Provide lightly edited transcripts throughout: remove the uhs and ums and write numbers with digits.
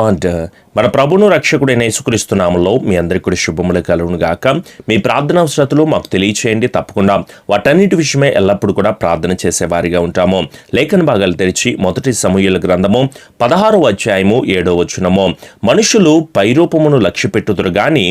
And మన ప్రభును రక్షకుడైన యేసుక్రీస్తు నామములో మీ అందరికీ కూడా శుభములు కలుగును గాక. మీ ప్రార్థన అవసరతలు మాకు తెలియచేయండి. తప్పకుండా వాటన్నిటి విషయమే ఎల్లప్పుడూ కూడా ప్రార్థన చేసేవారిగా ఉంటాము. లేఖన భాగాలు తెరిచి మొదటి సమూయేలు గ్రంథము 16వ అధ్యాయము 7వ వచనము. మనుషులు పైరూపమును లక్ష్యపెట్టుదురు గాని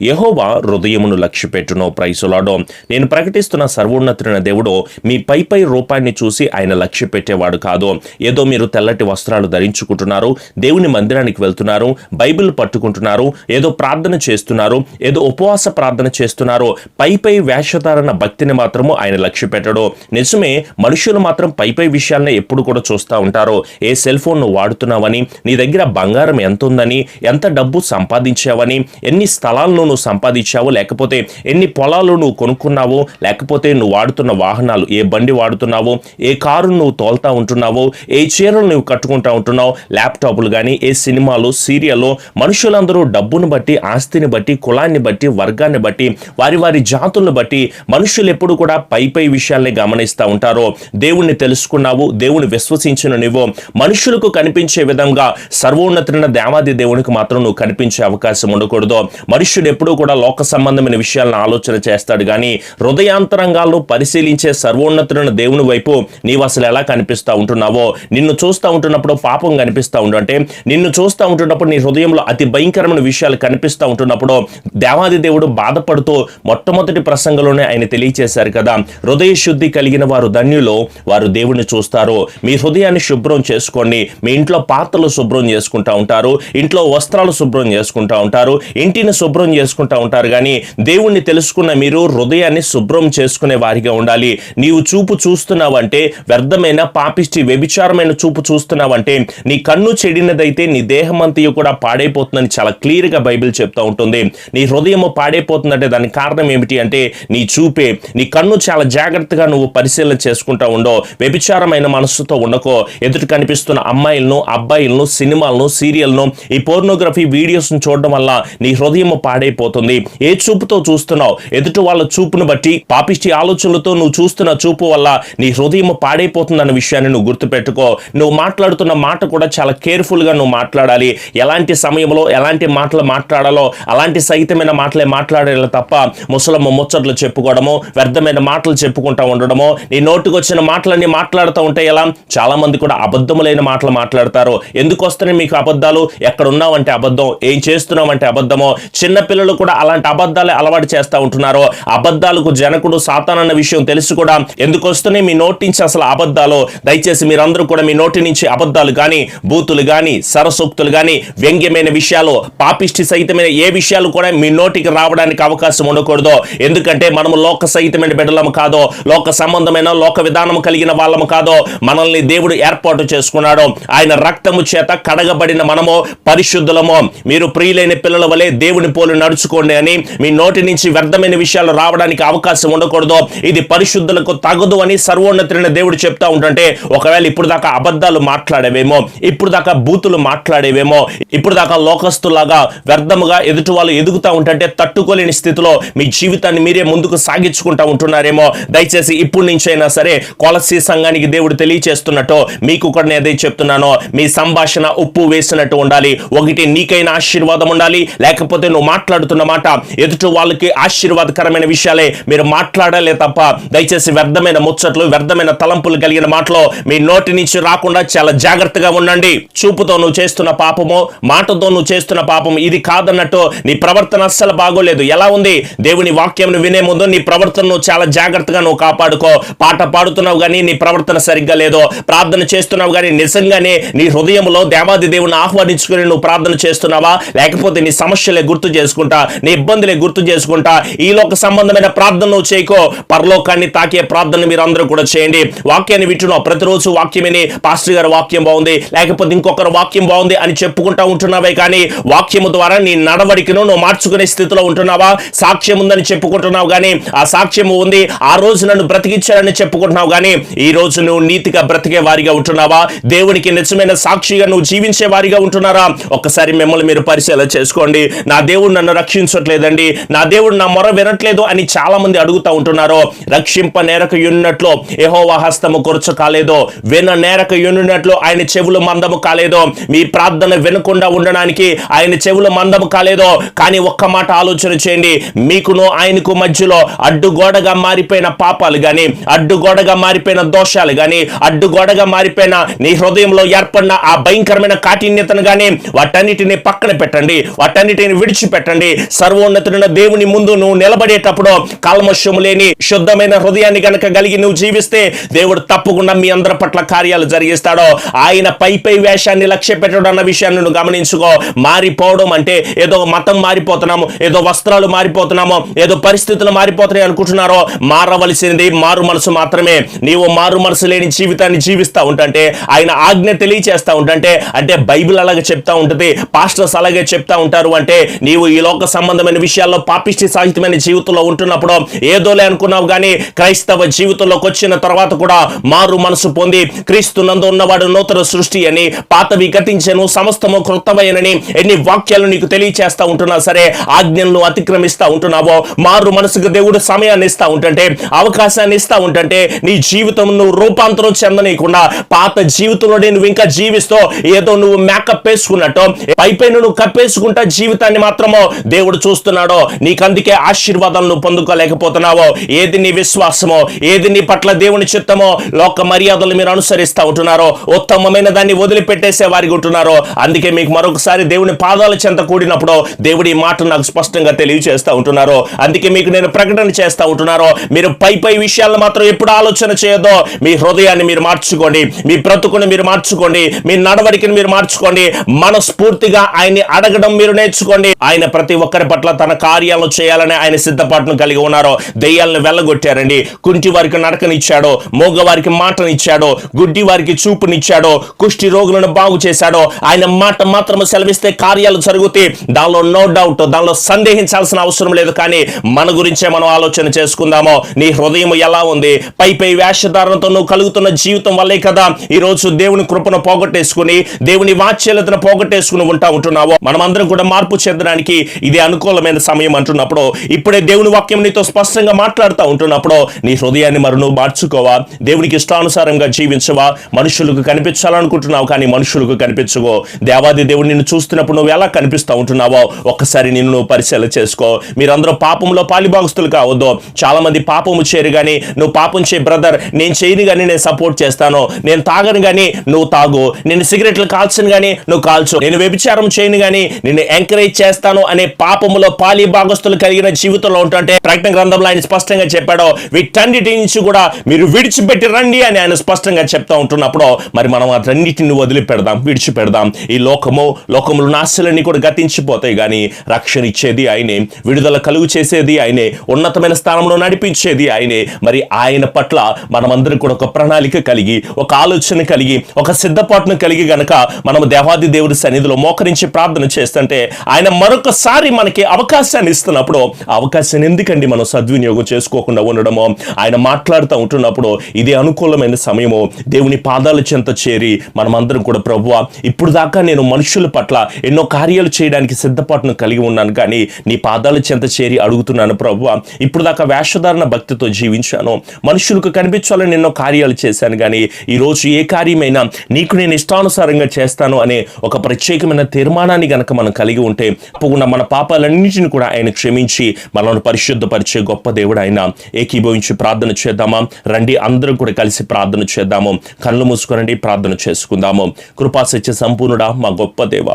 యెహోవా హృదయమును లక్ష్యపెట్టును. ప్రైసులాడో. నేను ప్రకటిస్తున్న సర్వోన్నతుడైన దేవుడు మీ పై రూపాన్ని చూసి ఆయన లక్ష్య పెట్టేవాడు కాదు. ఏదో మీరు తెల్లటి వస్త్రాలు ధరించుకుంటున్నారు, దేవుని మందిరానికి వెళ్తున్నారు, బైబిల్ పట్టుకుంటున్నారు, ఏదో ప్రార్థన చేస్తున్నారు, ఏదో ఉపవాస ప్రార్థన చేస్తున్నారు, పై వేషధారణ భక్తిని మాత్రము ఆయన లక్ష్య పెట్టడు. నిజమే, మనుషులు మాత్రం పై విషయాలనే ఎప్పుడు కూడా చూస్తూ ఉంటారు. ఏ సెల్ ఫోన్ నువ్వు వాడుతున్నావని, నీ దగ్గర బంగారం ఎంత ఉందని, ఎంత డబ్బు సంపాదించావని, ఎన్ని స్థలాలను నువ్వు సంపాదించావు, లేకపోతే ఎన్ని పొలాలు నువ్వు కొనుక్కున్నావు, లేకపోతే నువ్వు వాడుతున్న వాహనాలు, ఏ బండి వాడుతున్నావు, ఏ కారు నువ్వు తోలుతా ఉంటున్నావు, ఏ చీరలు నువ్వు కట్టుకుంటా ఉంటున్నావు, ల్యాప్టాప్లు కానీ, ఏ సినిమాలు, సీరియల్, మనుషులందరూ డబ్బును బట్టి, ఆస్తిని బట్టి, కులాన్ని బట్టి, వర్గాన్ని బట్టి, వారి జాతులను బట్టి మనుషులు ఎప్పుడు కూడా పై విషయాల్ని గమనిస్తూ ఉంటారు. దేవుణ్ణి తెలుసుకున్నావు, దేవుని విశ్వసించిన నువ్వు మనుషులకు కనిపించే విధంగా సర్వోన్నతుడైన దేవాది దేవునికి మాత్రం నువ్వు కనిపించే అవకాశం ఉండకూడదు. మనుషుడు ఎప్పుడూ కూడా లోక సంబంధమైన విషయాలను ఆలోచన చేస్తాడు కానీ హృదయాంతరంగాలను పరిశీలించే సర్వోన్నతుడైన దేవుని వైపు నీవు అసలు ఎలా కనిపిస్తూ ఉంటున్నావో, నిన్ను చూస్తూ ఉంటున్నప్పుడు పాపం కనిపిస్తూ ఉండు అంటే, నిన్ను చూస్తూ ఉంటున్నప్పుడు నీ హృదయంలో అతి భయంకరమైన విషయాలు కనిపిస్తూ ఉంటున్నప్పుడు దేవాది దేవుడు బాధపడుతూ మొట్టమొదటి ప్రసంగంలోనే ఆయన తెలియచేశారు కదా, హృదయ శుద్ధి కలిగిన వారు ధన్యులు, వారు దేవుణ్ణి చూస్తారు. మీ హృదయాన్ని శుభ్రం చేసుకోండి. మీ ఇంట్లో పాత్రలు శుభ్రం చేసుకుంటా ఉంటారు, ఇంట్లో వస్త్రాలు శుభ్రం చేసుకుంటా ఉంటారు, ఇంటిని శుభ్రం చేసుకుంటా ఉంటారు, కానీ దేవుణ్ణి తెలుసుకున్న మీరు హృదయాన్ని శుభ్రం చేసుకునే వారిగా ఉండాలి. నీవు చూపు చూస్తున్నావంటే వ్యర్థమైన, పాపిష్టి, వ్యభిచారమైన చూపు చూస్తున్నావంటే, నీ కన్ను చెడినదైతే నీ దేహం అంతయు కూడా పాడైపోతుందని చాలా క్లియర్ గా బైబిల్ చెప్తా ఉంటుంది. నీ హృదయము పాడైపోతుందంటే దానికి కారణం ఏమిటి అంటే నీ చూపే. నీ కన్ను చాలా జాగ్రత్తగా నువ్వు పరిశీలన చేసుకుంటా ఉండో. వ్యభిచారమైన మనస్సుతో ఉండకో. ఎదుటి కనిపిస్తున్న అమ్మాయిలను, అబ్బాయిలను, సినిమాలను, సీరియల్ను, ఈ పోర్నోగ్రఫీ వీడియోస్ ను చూడడం వల్ల నీ హృదయము పాడైపోతుంది. ఏ చూపుతో చూస్తున్నావు, ఎదుటి వాళ్ళ చూపును బట్టి, పాపిష్టి ఆలోచనలతో నువ్వు చూస్తున్న చూపు వల్ల నీ హృదయము పాడైపోతుందన్న విషయాన్ని నువ్వు గుర్తుపెట్టుకో. నువ్వు మాట్లాడుతున్న మాట కూడా చాలా కేర్ఫుల్ గా నువ్వు మాట్లాడాలి. ఎలాంటి సమయంలో ఎలాంటి మాటలు మాట్లాడాలో అలాంటి సహితమైన మాటలే మాట్లాడాలి తప్ప ముసలమ్మ ముచ్చట్లు చెప్పుకోవడము, వ్యర్థమైన మాటలు చెప్పుకుంటా ఉండడము, నీ నోటికి వచ్చిన మాటలన్నీ మాట్లాడుతూ ఉంటే ఎలా? చాలా మంది కూడా అబద్ధములైన మాటలు మాట్లాడతారు. ఎందుకు వస్తున్నాయి మీకు అబద్ధాలు? ఎక్కడ ఉన్నావంటే అబద్ధం, ఏం చేస్తున్నావంటే అబద్ధము. చిన్నపిల్లలు కూడా అలాంటి అబద్ధాలే అలవాటు చేస్తూ ఉంటున్నారు. అబద్ధాలకు జనకుడు సాతానన్న విషయం తెలుసు కూడా ఎందుకు వస్తున్నాయి మీ నోటి నుంచి అసలు అబద్ధాలు? దయచేసి మీరందరూ కూడా మీ నోటి నుంచి అబద్ధాలు కానీ, బూతులు కానీ, సరసూక్తులు కానీ, వ్యంగ్యమైన విషయాలు, పాపిష్టి సహితమైన ఏ విషయాలు కూడా మీ నోటికి రావడానికి అవకాశం ఉండకూడదు. ఎందుకంటే మనము లోక సహితమైన బిడ్డలము కాదో, లోక సంబంధమైన లోక విధానం కలిగిన వాళ్ళము కాదో. మనల్ని దేవుడు ఏర్పాటు చేసుకున్నాడు. ఆయన రక్తము చేత కడగబడిన మనము పరిశుద్ధులము. మీరు ప్రియులైన పిల్లల వలె దేవుని పోలి నడుచుకోండి అని మీ నోటి నుంచి వ్యర్థమైన విషయాలు రావడానికి అవకాశం ఉండకూడదు. ఇది పరిశుద్ధులకు తగదు అని సర్వోన్నతుడైన దేవుడు చెప్తా ఉంటుంటే, ఒకవేళ ఇప్పుడు దాకా అబద్ధాలు మాట్లాడేవేమో, ఇప్పుడు దాకా బూతులు మాట్లాడేవేమో, ఇప్పుడు దాకా లోకస్తులాగా వ్యర్థముగా ఎదుటి వాళ్ళు ఎదుగుతా ఉంటుంటే తట్టుకోలేని స్థితిలో మీ జీవితాన్ని మీరే ముందుకు సాగించుకుంటా ఉంటున్నారేమో. దయచేసి ఇప్పుడు నుంచైనా సరే కొలసీ సంఘానికి దేవుడు తెలియచేస్తున్నట్టు మీకు కూడా నేను అదే చెప్తున్నాను. మీ సంభాషణ ఉప్పు వేసినట్టు ఉండాలి. ఒకటి నీకైనా ఆశీర్వాదం ఉండాలి, లేకపోతే నువ్వు మాట్లాడుతున్న మాట ఎదుటి వాళ్ళకి ఆశీర్వాదకరమైన విషయాలే మీరు మాట్లాడాలే తప్ప దయచేసి వ్యర్థమైన ముచ్చట్లు, వ్యర్థమైన తలంపులు కలిగిన మాటలు మీ నోటి నుంచి రాకుండా చాలా జాగ్రత్తగా ఉండండి. చూపుతో నువ్వు చేస్తున్న పాపము, మాటతో నువ్వు చేస్తున్న పాపం ఇది కాదన్నట్టు నీ ప్రవర్తన అస్సలు బాగోలేదు. ఎలా ఉంది? దేవుని వాక్యం వినే ముందు నీ ప్రవర్తనను చాలా జాగ్రత్తగా నువ్వు కాపాడుకో. పాట పాడుతున్నావు కానీ నీ ప్రవర్తన సరిగ్గా లేదు. ప్రార్థన చేస్తున్నావు కానీ నిజంగానే నీ హృదయంలో దేవాది దేవుని ఆహ్వానించుకుని నువ్వు ప్రార్థన చేస్తున్నావా? లేకపోతే నీ సమస్యలే గుర్తు చేసుకుంటా, నీ ఇబ్బందులే గుర్తు చేసుకుంటా ఈ లోక సంబంధమైన ప్రార్థన నువ్వు చేయకో. పరలోకాన్ని తాకే ప్రార్థన మీరు అందరూ కూడా చేయండి. వాక్యాన్ని వింటున్నావు, ప్రతిరోజు వాక్యమని పాస్టర్ గారి వాక్యం బాగుంది, లేకపోతే ఇంకొకరు వాక్యం బాగుంది అని చెప్పుకుంటా ఉంటున్నావే కానీ వాక్యము ద్వారా నీ నడవడికను నువ్వు మార్చుకునే స్థితిలో ఉంటున్నావా? సాక్ష్యం ఉందని చెప్పుకుంటున్నావు కానీ ఆ సాక్ష్యము ఉంది, ఆ రోజు నన్ను బ్రతికించాడని చెప్పుకుంటున్నావు కానీ ఈ రోజు నువ్వు నీతిగా బ్రతికే వారిగా ఉంటున్నావా? దేవునికి నిజమైన సాక్షిగా నువ్వు జీవించే వారిగా ఉంటున్నారా? ఒక్కసారి మిమ్మల్ని మీరు పరిశీలన చేసుకోండి. నా దేవుడు నన్ను రక్షించట్లేదండి, నా దేవుడు నా మొర వినట్లేదు అని చాలా మంది అడుగుతా ఉంటున్నారు. రక్షింప నేరక యున్నట్లు యెహోవా హస్తము కొరచ కాలేదో, విన నేరక యున్నట్లు ఆయన చెవులు మందము కాలేదో. మీ ప్రార్థన ప్రార్థన వినకుండా ఉండడానికి ఆయన చెవులు మందం కాలేదో, కానీ ఒక్క మాట ఆలోచన చేయండి. మీకును ఆయనకు మధ్యలో అడ్డుగోడగా మారిపోయిన పాపాలు గాని, అడ్డుగోడగా మారిపోయిన దోషాలు గాని, అడ్డుగోడగా మారిపోయిన నీ హృదయంలో ఏర్పడిన ఆ భయంకరమైన కాఠిన్యతను గాని వాటన్నిటిని పక్కన పెట్టండి, వాటన్నిటిని విడిచిపెట్టండి. సర్వోన్నతుడైన దేవుని ముందు నువ్వు నిలబడేటప్పుడు కల్మషము లేని శుద్ధమైన హృదయాన్ని గనక కలిగి నువ్వు జీవిస్తే దేవుడు తప్పకుండా మీ అందరి పట్ల కార్యాలు జరిగిస్తాడో. ఆయన పై వేషాన్ని లక్ష్య పెట్టడం అన్న విషయాన్ని నువ్వు గమనించుకో. మారిపోవడం అంటే ఏదో మతం మారిపోతున్నాము, ఏదో వస్త్రాలు మారిపోతున్నాము, ఏదో పరిస్థితులు మారిపోతున్నాయి అనుకుంటున్నారో. మారవలసింది మారు మనసు మాత్రమే. నీవు మారు మనసు లేని జీవితాన్ని జీవిస్తూ ఉంటే, ఆయన ఆజ్ఞ తెలియచేస్తూ ఉంటే, అంటే బైబిల్ అలాగే చెప్తా ఉంటుంది, పాస్టర్స్ అలాగే చెప్తా ఉంటారు అంటే, నీవు ఈ లోక సంబంధమైన విషయాల్లో పాపిష్టి సాహిత్యమైన జీవితంలో ఉంటున్నప్పుడు ఏదోలే అనుకున్నావు. కానీ క్రైస్తవ జీవితంలోకి వచ్చిన తర్వాత కూడా మారు మనసు పొంది క్రీస్తు నందు ఉన్నవాడు నూతన సృష్టి అని, పాతవి గతించెను సమస్తము క్రొత్తవైనని ఎన్ని వాక్యాలు నీకు తెలియచేస్తా ఉంటున్నా సరే, ఆజ్ఞలను అతిక్రమిస్తా ఉంటున్నావో, మారు మనసుకు దేవుడు సమయాన్ని ఇస్తా ఉంటే, అవకాశాన్ని ఇస్తా ఉంటే, నీ జీవితం నువ్వు రూపాంతరం చెందనీయకుండా పాత జీవితంలో నువ్వు ఇంకా జీవిస్తూ ఏదో నువ్వు మేకప్ వేసుకున్నట్టు పైపైన నువ్వు కప్పేసుకుంటా జీవితాన్ని మాత్రమో దేవుడు చూస్తున్నాడో. నీకందుకే ఆశీర్వాదాలను పొందుకోలేకపోతున్నావో. ఏది నీ విశ్వాసమో, ఏది నీ పట్ల దేవుని చిత్తమో, లోక మర్యాదలు మీరు అనుసరిస్తూ ఉంటున్నారో, ఉత్తమమైన దాన్ని వదిలిపెట్టేసే వారికి ఉంటున్నారో. అందుకే మీకు మరొకసారి దేవుని పాదాల చెంత కూడినప్పుడు దేవుడి మాట నాకు స్పష్టంగా తెలియజేస్తూ ఉంటున్నారు. అందుకే మీకు నేను ప్రకటన చేస్తూ ఉంటున్నారో, మీరు పై విషయాలను మాత్రం ఎప్పుడు ఆలోచన చేయదో. మీ హృదయాన్ని మీరు మార్చుకోండి, మీ బ్రతుకుని మీరు మార్చుకోండి, మీ నడవడికని మీరు మార్చుకోండి. మనస్ఫూర్తిగా ఆయన్ని అడగడం మీరు నేర్చుకోండి. ఆయన ప్రతి ఒక్కరి పట్ల తన కార్యాలను చేయాలని ఆయన సిద్ధపాటును కలిగి ఉన్నారు. దెయ్యాలను వెళ్ళగొట్టారండి, కుంటి వారికి నడకనిచ్చాడు, మూగ వారికి మాటనిచ్చాడు, గుడ్డి వారికి చూపునిచ్చాడు, కుష్టి రోగులను బాగు చేశాడు. ఆయన మాట మాత్రం సెలవిస్తే కార్యాలు జరుగుతాయి. దానిలో నో డౌట్, దానిలో సందేహించాల్సిన అవసరం లేదు. కానీ మన గురించే మనం ఆలోచన చేసుకుందామో. నీ హృదయం ఎలా ఉంది? పై వేషధారణతో నువ్వు కలుగుతున్న జీవితం వల్లే కదా ఈ రోజు దేవుని కృపను పోగొట్టేసుకుని, దేవుని వాత్సల్యతను పోగొట్టేసుకుని ఉంటున్నావో. మనమందరం కూడా మార్పు చెందడానికి ఇదే అనుకూలమైన సమయం అంటున్నప్పుడు, ఇప్పుడే దేవుని వాక్యం నీతో స్పష్టంగా మాట్లాడుతూ ఉంటున్నప్పుడు, నీ హృదయాన్ని మరి నువ్వు మార్చుకోవా? దేవునికి ఇష్టానుసారంగా జీవించవా? మనుషులకు కనిపించాలనుకుంటున్నావు కానీ మనుషులకు కనిపించవో. దేవాది దేవుడు నిన్ను చూస్తున్నప్పుడు నువ్వు ఎలా కనిపిస్తూ ఉంటున్నావో ఒక్కసారి నిన్ను నువ్వు పరిశీలన చేసుకో. మీరందరూ పాపంలో పాలిభాగస్తులు కావద్దు. చాలా మంది పాపము చేయరు కానీ నువ్వు పాపం చేయి బ్రదర్, నేను చేయను కానీ నేను సపోర్ట్ చేస్తాను, నేను తాగను కానీ నువ్వు తాగు, నేను సిగరెట్లు కాల్చను కానీ నువ్వు కాల్చు, నేను వ్యభిచారం చేయను కానీ నేను ఎంకరేజ్ చేస్తాను అనే పాపములో పాలిభాగస్తులు కలిగిన జీవితంలో ఉంటుంటే, ప్రకటన గ్రంథంలో ఆయన స్పష్టంగా చెప్పాడు, వీటన్నిటి నుంచి కూడా మీరు విడిచిపెట్టి రండి అని ఆయన స్పష్టంగా చెప్తా ఉంటున్నప్పుడు, మరి మనం అన్నిటిని వదిలిపెడదాం, విడిచిపెడదాం. ఈ లోకములు నాశలన్నీ కూడా గతించిపోతాయి కానీ రక్షణ ఇచ్చేది ఆయనే, విడుదల కలుగు చేసేది ఆయనే, ఉన్నతమైన స్థానంలో నడిపించేది ఆయనే. మరి ఆయన పట్ల మనమందరం కూడా ఒక ప్రణాళిక కలిగి, ఒక ఆలోచన కలిగి, ఒక సిద్ధపాటును కలిగి గనక మనం దేవాది దేవుడి సన్నిధిలో మోకరించి ప్రార్థన చేస్తుంటే, ఆయన మరొకసారి మనకి అవకాశాన్ని ఇస్తున్నప్పుడు అవకాశాన్ని ఎందుకండి మనం సద్వినియోగం చేసుకోకుండా ఉండడమో? ఆయన మాట్లాడుతూ ఉంటున్నప్పుడు ఇదే అనుకూలమైన సమయము. దేవుని పాదాల చెంత చేరి మనమందరం కూడా, ప్రభువా ఇప్పుడు దాకా నేను మనుషుల పట్ల ఎన్నో కార్యాలు చేయడానికి సిద్ధపాటును కలిగి ఉన్నాను, కానీ నీ పాదాల చెంత చేరి అడుగుతున్నాను ప్రభువా, ఇప్పుడు దాకా వేషధారణ భక్తితో జీవించాను, మనుషులకు కనిపించాలని ఎన్నో కార్యాలు చేశాను, కానీ ఈరోజు ఏ కార్యమైనా నీకు నేను ఇష్టానుసారంగా చేస్తాను అనే ఒక ప్రత్యేకమైన తీర్మానాన్ని గనక మనం కలిగి ఉంటే తప్పకుండా మన పాపాలన్నింటిని కూడా ఆయన క్షమించి మనల్ని పరిశుద్ధపరిచే గొప్ప దేవుడు ఆయన. ఏకీభవించి ప్రార్థన చేద్దామా? రండి అందరం కూడా కలిసి ప్రార్థన చేద్దాము. కళ్ళు మూసుకురండి, ప్రార్థన చేసుకుందాము. కృపా సత్య సంపూర్ణుడా, మా గొప్ప దేవ,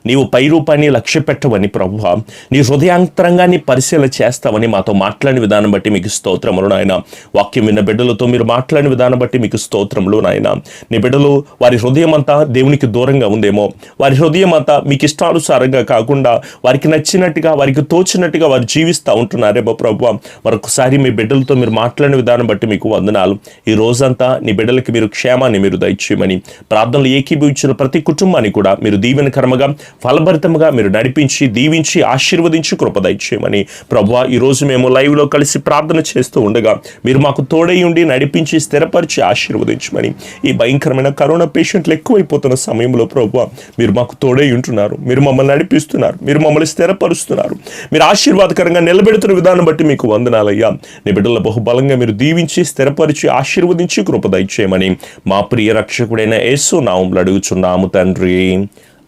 నీవు పై రూపాన్ని లక్ష్య పెట్టవని ప్రభువా, నీ హృదయాంతరంగాన్ని పరిశీలన చేస్తావని మాతో మాట్లాడిన విధానం బట్టి మీకు స్తోత్రములు నాయన. వాక్యం విన్న బిడ్డలతో మీరు మాట్లాడిన విధానం బట్టి మీకు స్తోత్రములు నాయన. నీ బిడ్డలు వారి హృదయం అంతా దేవునికి దూరంగా ఉందేమో, వారి హృదయం అంతా మీకు ఇష్టానుసారంగా కాకుండా వారికి నచ్చినట్టుగా, వారికి తోచినట్టుగా వారు జీవిస్తూ ఉంటున్నారేమో ప్రభువా. మరొకసారి మీ బిడ్డలతో మీరు మాట్లాడిన విధానం బట్టి మీకు వందనాలు. ఈ రోజంతా నీ బిడ్డలకి మీరు క్షేమాన్ని మీరు దయచేయమని, ప్రార్థనలు ఏకీభవించిన ప్రతి కుటుంబాన్ని కూడా మీరు దీవెనకరముగా ఫలభరితముగా మీరు నడిపించి దీవించి ఆశీర్వదించి కృప దయచేయమని ప్రభువా. ఈరోజు మేము లైవ్లో కలిసి ప్రార్థన చేస్తూ ఉండగా మీరు మాకు తోడై ఉండి నడిపించి స్థిరపరిచి ఆశీర్వదించమని, ఈ భయంకరమైన కరోనా పేషెంట్లు ఎక్కువైపోతున్న సమయంలో ప్రభువా మీరు మాకు తోడై ఉంటున్నారు, మీరు మమ్మల్ని నడిపిస్తున్నారు, మీరు మమ్మల్ని స్థిరపరుస్తున్నారు, మీరు ఆశీర్వాదకరంగా నిలబెడుతున్న విధానం బట్టి మీకు వందనాలయ్యా. నీ బిడ్డల బహుబలంగా మీరు దీవించి స్థిరపరిచి ఆశీర్వదించి కృప దయచేయమని మా ప్రియ రక్షకుడైన యేసు నామములో అడుగుచున్నాము తండ్రి,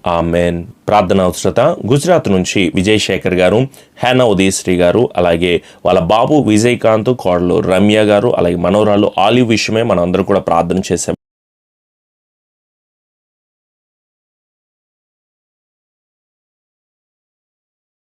ఆమెన్. ప్రార్థన అవసరత గుజరాత్ నుంచి విజయ్ శేఖర్ గారు, హేనా ఉదయశ్రీ గారు, అలాగే వాళ్ళ బాబు విజయకాంత్, కోడలు రమ్య గారు, అలాగే మనోరాలు ఆలివ్ విషయమే మనం అందరూ కూడా ప్రార్థన చేసాం.